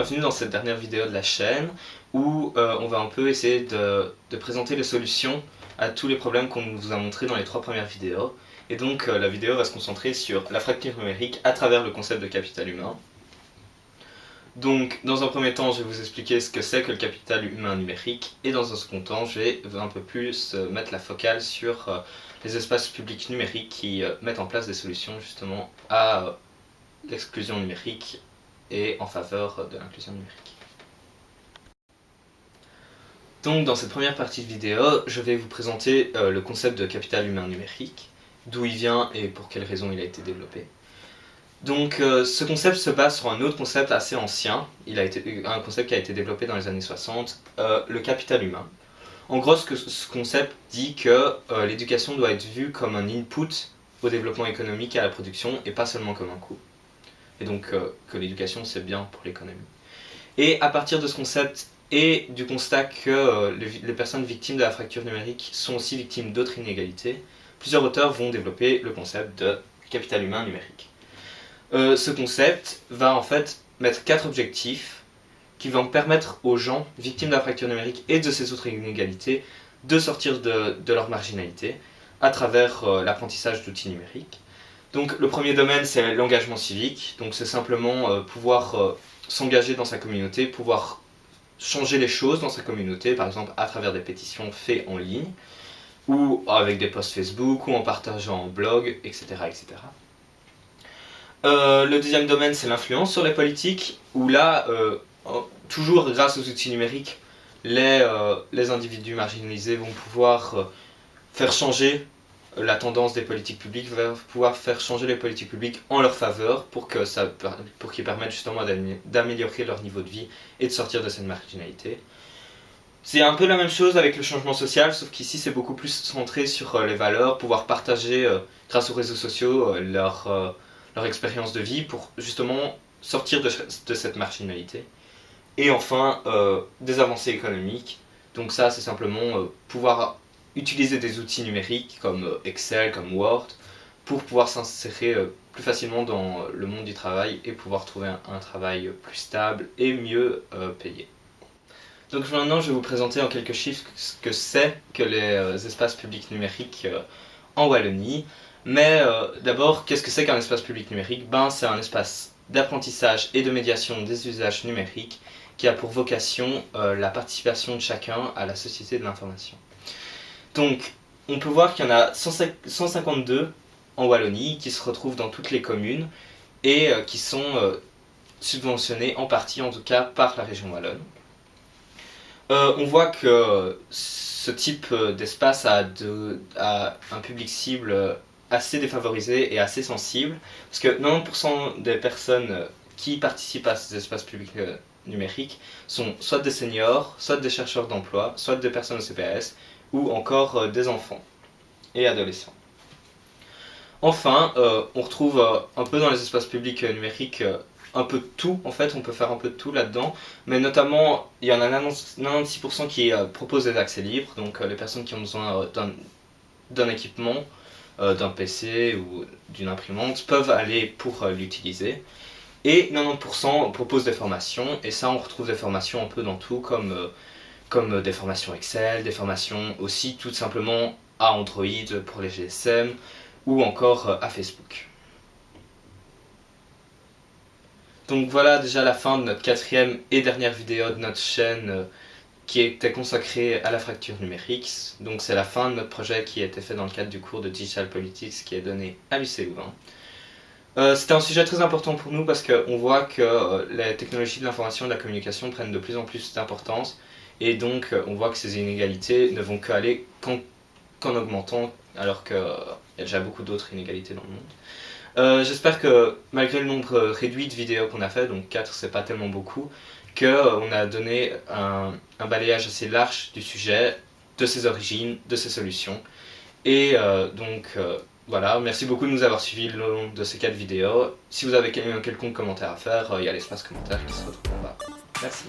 bienvenue dans cette dernière vidéo de la chaîne où on va un peu essayer de présenter les solutions à tous les problèmes qu'on vous a montrés dans les 3 premières vidéos. Et donc la vidéo va se concentrer sur la fracture numérique à travers le concept de capital humain. Donc dans un premier temps je vais vous expliquer ce que c'est que le capital humain numérique et dans un second temps je vais un peu plus mettre la focale sur les espaces publics numériques qui mettent en place des solutions justement à l'exclusion numérique et en faveur de l'inclusion numérique. Donc dans cette première partie de vidéo, je vais vous présenter le concept de capital humain numérique, d'où il vient et pour quelles raisons il a été développé. Donc ce concept se base sur un autre concept assez ancien, un concept qui a été développé dans les années 60, le capital humain. En gros, ce concept dit que l'éducation doit être vue comme un input au développement économique et à la production et pas seulement comme un coût. Et donc que l'éducation c'est bien pour l'économie. Et à partir de ce concept et du constat que les personnes victimes de la fracture numérique sont aussi victimes d'autres inégalités, plusieurs auteurs vont développer le concept de capital humain numérique. Ce concept va en fait mettre 4 objectifs qui vont permettre aux gens victimes de la fracture numérique et de ces autres inégalités de sortir de leur marginalité à travers l'apprentissage d'outils numériques. Donc le premier domaine c'est l'engagement civique, donc c'est simplement pouvoir s'engager dans sa communauté, pouvoir changer les choses dans sa communauté, par exemple à travers des pétitions faites en ligne, ou avec des posts Facebook, ou en partageant en blog, etc. etc. Le deuxième domaine c'est l'influence sur les politiques, où là, toujours grâce aux outils numériques, les individus marginalisés vont pouvoir faire changer la tendance des politiques publiques, va pouvoir faire changer les politiques publiques en leur faveur pour qu'ils permettent justement d'améliorer leur niveau de vie et de sortir de cette marginalité. C'est un peu la même chose avec le changement social, sauf qu'ici c'est beaucoup plus centré sur les valeurs, pouvoir partager grâce aux réseaux sociaux leur expérience de vie pour justement sortir de cette marginalité. Et enfin, des avancées économiques, donc ça c'est simplement pouvoir utiliser des outils numériques comme Excel, comme Word, pour pouvoir s'insérer plus facilement dans le monde du travail et pouvoir trouver un travail plus stable et mieux payé. Donc maintenant je vais vous présenter en quelques chiffres ce que c'est que les espaces publics numériques en Wallonie. Mais d'abord, qu'est-ce que c'est qu'un espace public numérique? C'est un espace d'apprentissage et de médiation des usages numériques qui a pour vocation la participation de chacun à la société de l'information. Donc, on peut voir qu'il y en a 152 en Wallonie qui se retrouvent dans toutes les communes et qui sont subventionnés en partie, en tout cas, par la région wallonne. On voit que ce type d'espace a un public cible assez défavorisé et assez sensible, parce que 90% des personnes qui participent à ces espaces publics numériques sont soit des seniors, soit des chercheurs d'emploi, soit des personnes au CPS, ou encore des enfants et adolescents. Enfin, on retrouve un peu dans les espaces publics numériques un peu de tout, en fait, on peut faire un peu de tout là-dedans, mais notamment, il y en a 96% qui proposent des accès libres, donc les personnes qui ont besoin d'un équipement, d'un PC ou d'une imprimante peuvent aller pour l'utiliser. Et 90% proposent des formations, et ça on retrouve des formations un peu dans tout, comme des formations Excel, des formations aussi tout simplement à Android pour les GSM, ou encore à Facebook. Donc voilà déjà la fin de notre 4e et dernière vidéo de notre chaîne qui était consacrée à la fracture numérique. Donc c'est la fin de notre projet qui a été fait dans le cadre du cours de Digital Politics qui est donné à l'UC Louvain. C'était un sujet très important pour nous parce qu'on voit que les technologies de l'information et de la communication prennent de plus en plus d'importance et donc on voit que ces inégalités ne vont qu'aller qu'en augmentant alors qu'il y a déjà beaucoup d'autres inégalités dans le monde. J'espère que malgré le nombre réduit de vidéos qu'on a fait, donc 4 c'est pas tellement beaucoup, qu'on a donné un balayage assez large du sujet, de ses origines, de ses solutions. Et voilà, merci beaucoup de nous avoir suivis le long de ces 4 vidéos. Si vous avez un quelconque commentaire à faire, il y a l'espace commentaire qui se retrouve en bas. Merci.